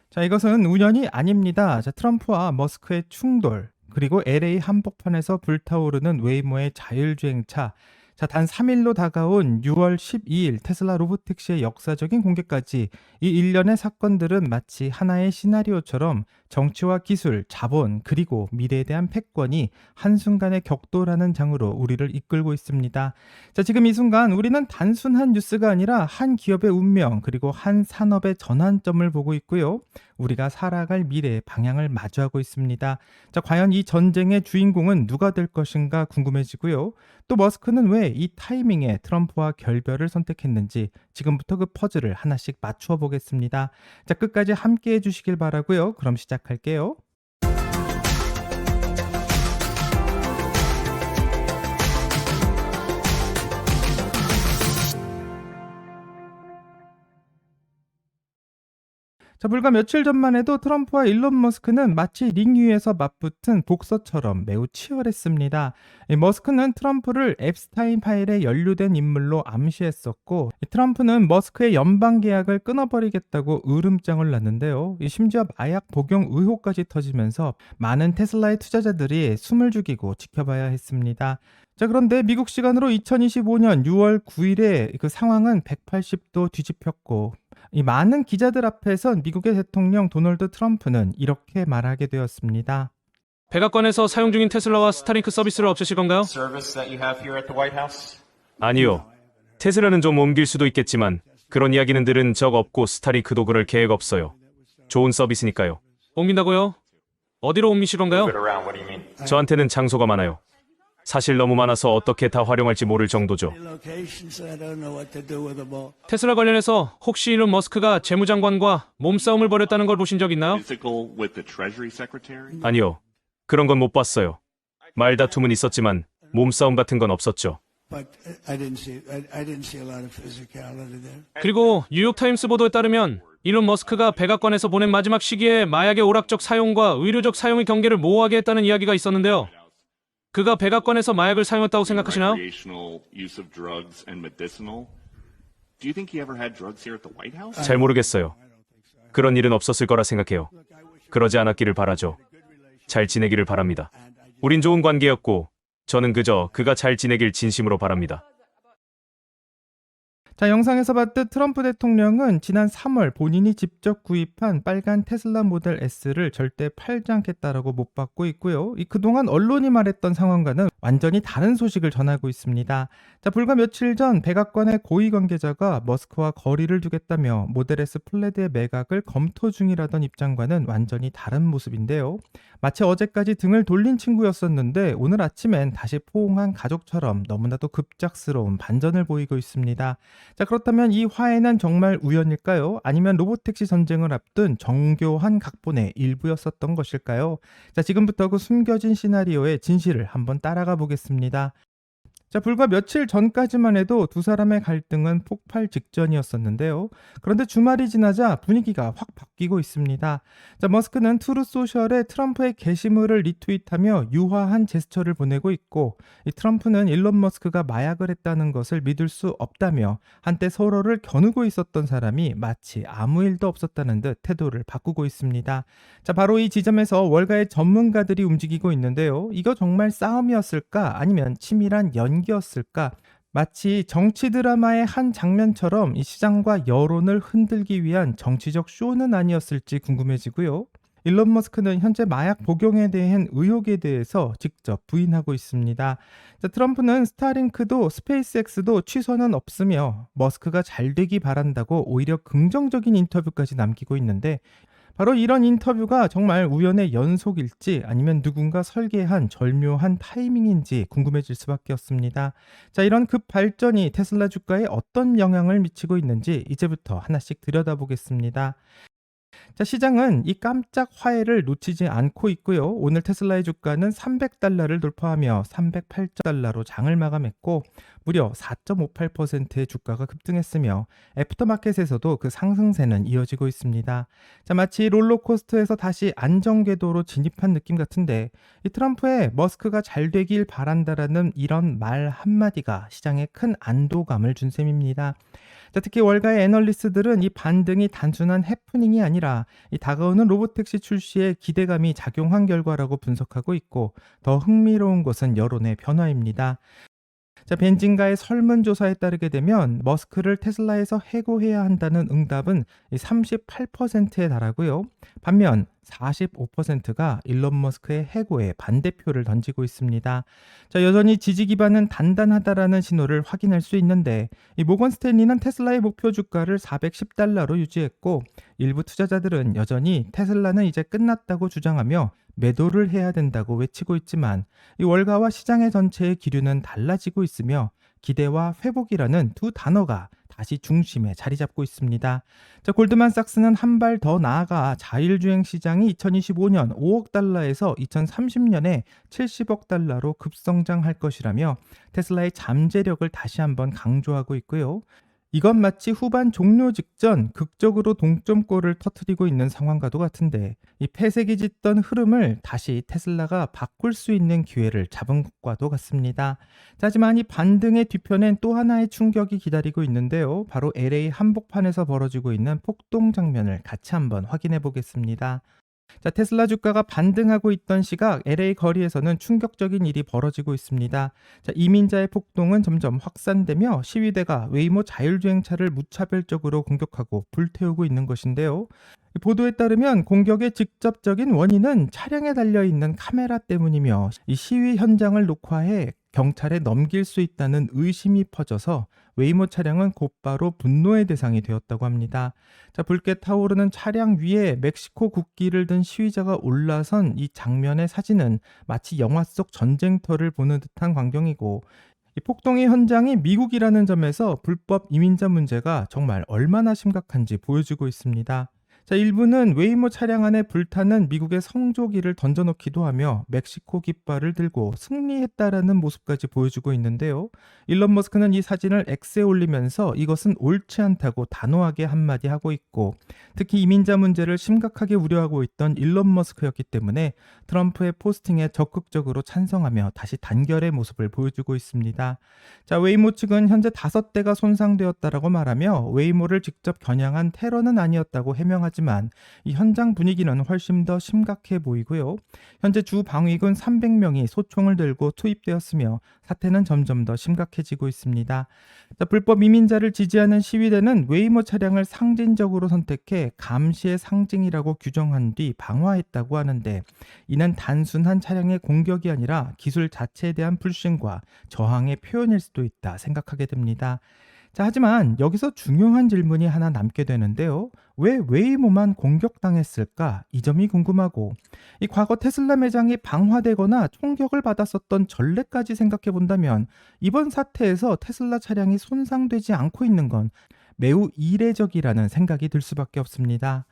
자, 이것은 우연이 아닙니다. 자, 트럼프와 머스크의 충돌, 그리고 LA 한복판에서 불타오르는 웨이모의 자율주행차, 자, 단 3일로 다가온 6월 12일 테슬라 로보택시의 역사적인 공개까지 이 일련의 사건들은 마치 하나의 시나리오처럼 정치와 기술, 자본, 그리고 미래에 대한 패권이 한순간에 격돌하는 장으로 우리를 이끌고 있습니다. 자, 지금 이 순간 우리는 단순한 뉴스가 아니라 한 기업의 운명, 그리고 한 산업의 전환점을 보고 있고요. 우리가 살아갈 미래의 방향을 마주하고 있습니다. 자, 과연 이 전쟁의 주인공은 누가 될 것인가 궁금해지고요. 또 머스크는 왜 이 타이밍에 트럼프와 결별을 선택했는지 지금부터 그 퍼즐을 하나씩 맞추어 보겠습니다. 자, 끝까지 함께 해주시길 바라고요. 그럼 시작할게요. 자, 불과 며칠 전만 해도 트럼프와 일론 머스크는 마치 링 위에서 맞붙은 복서처럼 매우 치열했습니다. 이 머스크는 트럼프를 앱스타인 파일에 연루된 인물로 암시했었고, 이 트럼프는 머스크의 연방 계약을 끊어버리겠다고 으름장을 놨는데요. 이 심지어 마약 복용 의혹까지 터지면서 많은 테슬라의 투자자들이 숨을 죽이고 지켜봐야 했습니다. 자, 그런데 미국 시간으로 2025년 6월 9일에 그 상황은 180도 뒤집혔고, 이 많은 기자들 앞에선 미국의 대통령 도널드 트럼프는 이렇게 말하게 되었습니다. 백악관에서 사용 중인 테슬라와 스타링크 서비스를 없애실 건가요? service that you have here at the White House? 아니요. 테슬라는 좀 옮길 수도 있겠지만 그런 이야기는 들은 적 없고 스타링크도 그럴 계획 없어요. 좋은 서비스니까요. 옮긴다고요? 어디로 옮기실 건가요? Move it around, what do you mean? 저한테는 장소가 많아요. 사실 너무 많아서 어떻게 다 활용할지 모를 정도죠. locations. I don't know what to do with them all. 테슬라 관련해서 혹시 일론 머스크가 재무장관과 몸싸움을 벌였다는 걸 보신 적 있나요? physical with the Treasury Secretary? 아니요. 그런 건 못 봤어요. 말다툼은 있었지만 몸싸움 같은 건 없었죠. But I didn't see a lot of physicality there. 그리고 뉴욕타임스 보도에 따르면 일론 머스크가 백악관에서 보낸 마지막 시기에 마약의 오락적 사용과 의료적 사용의 경계를 모호하게 했다는 이야기가 있었는데요. 그가 백악관에서 마약을 사용했다고 생각하시나요? Recreational use of drugs and medicinal. Do you think he ever had drugs here at the White House? 잘 모르겠어요. 그런 일은 없었을 거라 생각해요. 그러지 않았기를 바라죠. 잘 지내기를 바랍니다. 우린 좋은 관계였고 저는 그저 그가 잘 지내길 진심으로 바랍니다. 자, 영상에서 봤듯 트럼프 대통령은 지난 3월 본인이 직접 구입한 빨간 테슬라 모델 S를 절대 팔지 않겠다라고 못 받고 있고요. 그동안 언론이 말했던 상황과는 완전히 다른 소식을 전하고 있습니다. 자, 불과 며칠 전 백악관의 고위 관계자가 머스크와 거리를 두겠다며 모델 S 플레드의 매각을 검토 중이라던 입장과는 완전히 다른 모습인데요. 마치 어제까지 등을 돌린 친구였었는데 오늘 아침엔 다시 포옹한 가족처럼 너무나도 급작스러운 반전을 보이고 있습니다. 자, 그렇다면 이 화해는 정말 우연일까요? 아니면 로보택시 전쟁을 앞둔 정교한 각본의 일부였었던 것일까요? 자, 지금부터 그 숨겨진 시나리오의 진실을 한번 따라가 보겠습니다. 자, 불과 며칠 전까지만 해도 두 사람의 갈등은 폭발 직전이었었는데요. 그런데 주말이 지나자 분위기가 확 바뀌고 있습니다. 자, 머스크는 트루스 소셜에 트럼프의 게시물을 리트윗하며 유화한 제스처를 보내고 있고, 이 트럼프는 일론 머스크가 마약을 했다는 것을 믿을 수 없다며 한때 서로를 겨누고 있었던 사람이 마치 아무 일도 없었다는 듯 태도를 바꾸고 있습니다. 자, 바로 이 지점에서 월가의 전문가들이 움직이고 있는데요. 이거 정말 싸움이었을까? 아니면 치밀한 연기였을까? 마치 정치 드라마의 한 장면처럼 이 시장과 여론을 흔들기 위한 정치적 쇼는 아니었을지 궁금해지고요. 일론 머스크는 현재 마약 복용에 대한 의혹에 대해서 직접 부인하고 있습니다. 자, 트럼프는 스타링크도 스페이스X도 취소는 없으며 머스크가 잘 되기 바란다고 오히려 긍정적인 인터뷰까지 남기고 있는데, 바로 이런 인터뷰가 정말 우연의 연속일지 아니면 누군가 설계한 절묘한 타이밍인지 궁금해질 수밖에 없습니다. 자, 이런 급 발전이 테슬라 주가에 어떤 영향을 미치고 있는지 이제부터 하나씩 들여다보겠습니다. 자, 시장은 이 깜짝 화해를 놓치지 않고 있고요. 오늘 테슬라의 주가는 $300를 돌파하며 $308달러로 장을 마감했고, 무려 4.58%의 주가가 급등했으며 애프터마켓에서도 그 상승세는 이어지고 있습니다. 자, 마치 롤러코스터에서 다시 안정궤도로 진입한 느낌 같은데 이 트럼프의 머스크가 잘 되길 바란다라는 이런 말 한마디가 시장에 큰 안도감을 준 셈입니다. 자, 특히 월가의 애널리스트들은 이 반등이 단순한 해프닝이 아니라 이 다가오는 로보택시 출시에 기대감이 작용한 결과라고 분석하고 있고 더 흥미로운 것은 여론의 변화입니다. 자, 벤진가의 설문조사에 따르게 되면 머스크를 테슬라에서 해고해야 한다는 응답은 38%에 달하고요. 반면 45%가 일론 머스크의 해고에 반대표를 던지고 있습니다. 자, 여전히 지지 기반은 단단하다라는 신호를 확인할 수 있는데 이 모건 스탠리는 테슬라의 목표 주가를 $410로 유지했고 일부 투자자들은 여전히 테슬라는 이제 끝났다고 주장하며 매도를 해야 된다고 외치고 있지만 이 월가와 시장의 전체의 기류는 달라지고 있으며 기대와 회복이라는 두 단어가 다시 중심에 자리 잡고 있습니다. 자, 골드만삭스는 한 발 더 나아가 자율주행 시장이 2025년 5억 달러에서 2030년에 70억 달러로 급성장할 것이라며 테슬라의 잠재력을 다시 한번 강조하고 있고요. 이건 마치 후반 종료 직전 극적으로 동점골을 터뜨리고 있는 상황과도 같은데 이 폐색이 짙던 흐름을 다시 테슬라가 바꿀 수 있는 기회를 잡은 것과도 같습니다. 자, 하지만 이 반등의 뒤편엔 또 하나의 충격이 기다리고 있는데요. 바로 LA 한복판에서 벌어지고 있는 폭동 장면을 같이 한번 확인해 보겠습니다. 자, 테슬라 주가가 반등하고 있던 시각 LA 거리에서는 충격적인 일이 벌어지고 있습니다. 자, 이민자의 폭동은 점점 확산되며 시위대가 웨이모 자율주행차를 무차별적으로 공격하고 불태우고 있는 것인데요. 보도에 따르면 공격의 직접적인 원인은 차량에 달려있는 카메라 때문이며 이 시위 현장을 녹화해 경찰에 넘길 수 있다는 의심이 퍼져서 웨이모 차량은 곧바로 분노의 대상이 되었다고 합니다. 자, 붉게 타오르는 차량 위에 멕시코 국기를 든 시위자가 올라선 이 장면의 사진은 마치 영화 속 전쟁터를 보는 듯한 광경이고 이 폭동의 현장이 미국이라는 점에서 불법 이민자 문제가 정말 얼마나 심각한지 보여주고 있습니다. 자, 일부는 웨이모 차량 안에 불타는 미국의 성조기를 던져놓기도 하며 멕시코 깃발을 들고 승리했다라는 모습까지 보여주고 있는데요. 일론 머스크는 이 사진을 X에 올리면서 이것은 옳지 않다고 단호하게 한마디 하고 있고 특히 이민자 문제를 심각하게 우려하고 있던 일론 머스크였기 때문에 트럼프의 포스팅에 적극적으로 찬성하며 다시 단결의 모습을 보여주고 있습니다. 자, 웨이모 측은 현재 5대가 손상되었다라고 말하며 웨이모를 직접 겨냥한 테러는 아니었다고 해명하지만 이 현장 분위기는 훨씬 더 심각해 보이고요. 현재 주 방위군 300명이 소총을 들고 투입되었으며 사태는 점점 더 심각해지고 있습니다. 자, 불법 이민자를 지지하는 시위대는 웨이모 차량을 상징적으로 선택해 감시의 상징이라고 규정한 뒤 방화했다고 하는데 이는 단순한 차량의 공격이 아니라 기술 자체에 대한 불신과 저항의 표현일 수도 있다 생각하게 됩니다. 자, 하지만 여기서 중요한 질문이 하나 남게 되는데요. 왜 웨이모만 공격당했을까? 이 점이 궁금하고 이 과거 테슬라 매장이 방화되거나 총격을 받았었던 전례까지 생각해 본다면 이번 사태에서 테슬라 차량이 손상되지 않고 있는 건 매우 이례적이라는 생각이 들 수밖에 없습니다.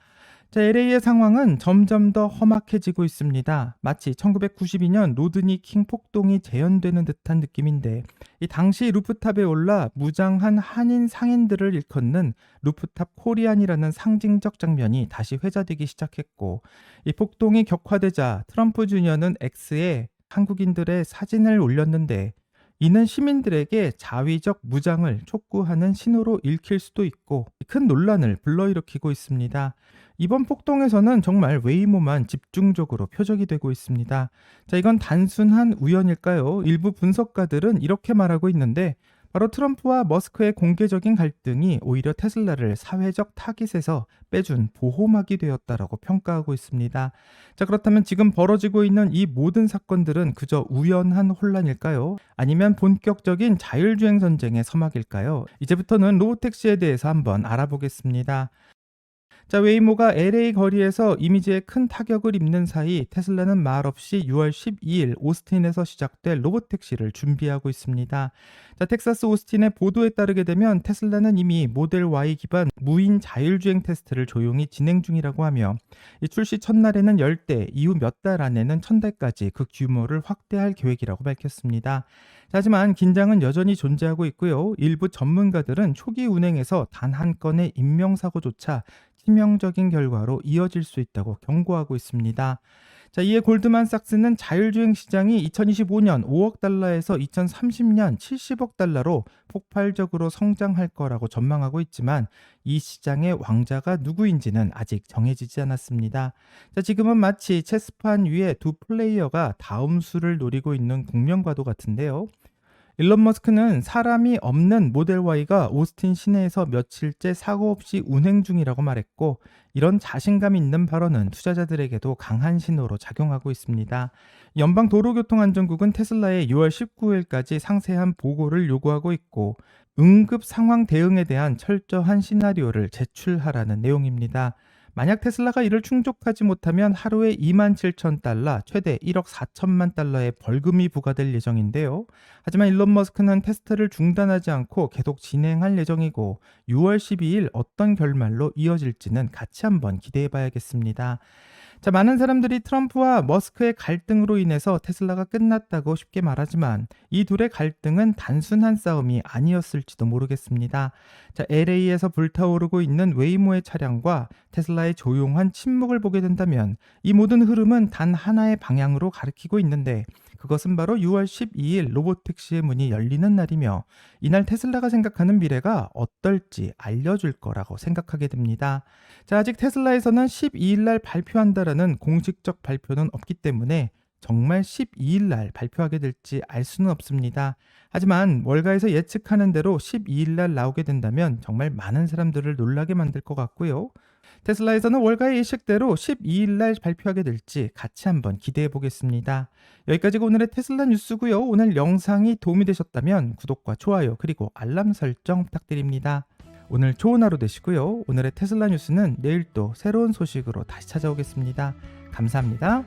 자, LA의 상황은 점점 더 험악해지고 있습니다. 마치 1992년 로드니 킹 폭동이 재현되는 듯한 느낌인데 이 당시 루프탑에 올라 무장한 한인 상인들을 일컫는 루프탑 코리안이라는 상징적 장면이 다시 회자되기 시작했고 이 폭동이 격화되자 트럼프 주니어는 X에 한국인들의 사진을 올렸는데 이는 시민들에게 자위적 무장을 촉구하는 신호로 읽힐 수도 있고 큰 논란을 불러일으키고 있습니다. 이번 폭동에서는 정말 웨이모만 집중적으로 표적이 되고 있습니다. 자, 이건 단순한 우연일까요? 일부 분석가들은 이렇게 말하고 있는데 바로 트럼프와 머스크의 공개적인 갈등이 오히려 테슬라를 사회적 타깃에서 빼준 보호막이 되었다라고 평가하고 있습니다. 자, 그렇다면 지금 벌어지고 있는 이 모든 사건들은 그저 우연한 혼란일까요? 아니면 본격적인 자율주행 전쟁의 서막일까요? 이제부터는 로보택시에 대해서 한번 알아보겠습니다. 자, 웨이모가 LA 거리에서 이미지에 큰 타격을 입는 사이 테슬라는 말없이 6월 12일 오스틴에서 시작될 로보택시를 준비하고 있습니다. 자, 텍사스 오스틴의 보도에 따르게 되면 테슬라는 이미 모델 Y 기반 무인 자율주행 테스트를 조용히 진행 중이라고 하며 이 출시 첫날에는 10대, 이후 몇 달 안에는 1000대까지 그 규모를 확대할 계획이라고 밝혔습니다. 자, 하지만 긴장은 여전히 존재하고 있고요. 일부 전문가들은 초기 운행에서 단 한 건의 인명사고조차 치명적인 결과로 이어질 수 있다고 경고하고 있습니다. 자, 이에 골드만삭스는 자율주행 시장이 2025년 5억 달러에서 2030년 70억 달러로 폭발적으로 성장할 거라고 전망하고 있지만 이 시장의 왕자가 누구인지는 아직 정해지지 않았습니다. 자, 지금은 마치 체스판 위에 두 플레이어가 다음 수를 노리고 있는 국면과도 같은데요. 일론 머스크는 사람이 없는 모델 Y가 오스틴 시내에서 며칠째 사고 없이 운행 중이라고 말했고, 이런 자신감 있는 발언은 투자자들에게도 강한 신호로 작용하고 있습니다. 연방도로교통안전국은 테슬라에 6월 19일까지 상세한 보고를 요구하고 있고, 응급 상황 대응에 대한 철저한 시나리오를 제출하라는 내용입니다. 만약 테슬라가 이를 충족하지 못하면 하루에 27,000달러, 최대 1억 4천만 달러의 벌금이 부과될 예정인데요. 하지만 일론 머스크는 테스트를 중단하지 않고 계속 진행할 예정이고 6월 12일 어떤 결말로 이어질지는 같이 한번 기대해 봐야겠습니다. 자, 많은 사람들이 트럼프와 머스크의 갈등으로 인해서 테슬라가 끝났다고 쉽게 말하지만 이 둘의 갈등은 단순한 싸움이 아니었을지도 모르겠습니다. 자, LA에서 불타오르고 있는 웨이모의 차량과 테슬라의 조용한 침묵을 보게 된다면 이 모든 흐름은 단 하나의 방향으로 가리키고 있는데, 그것은 바로 6월 12일 로보택시의 문이 열리는 날이며 이날 테슬라가 생각하는 미래가 어떨지 알려줄 거라고 생각하게 됩니다. 자, 아직 테슬라에서는 12일 날 발표한다라는 공식적 발표는 없기 때문에 정말 12일 날 발표하게 될지 알 수는 없습니다. 하지만 월가에서 예측하는 대로 12일 날 나오게 된다면 정말 많은 사람들을 놀라게 만들 것 같고요. 테슬라에서는 월가의 예측대로 12일 날 발표하게 될지 같이 한번 기대해 보겠습니다. 여기까지가 오늘의 테슬라 뉴스고요. 오늘 영상이 도움이 되셨다면 구독과 좋아요 그리고 알람 설정 부탁드립니다. 오늘 좋은 하루 되시고요. 오늘의 테슬라 뉴스는 내일 또 새로운 소식으로 다시 찾아오겠습니다. 감사합니다.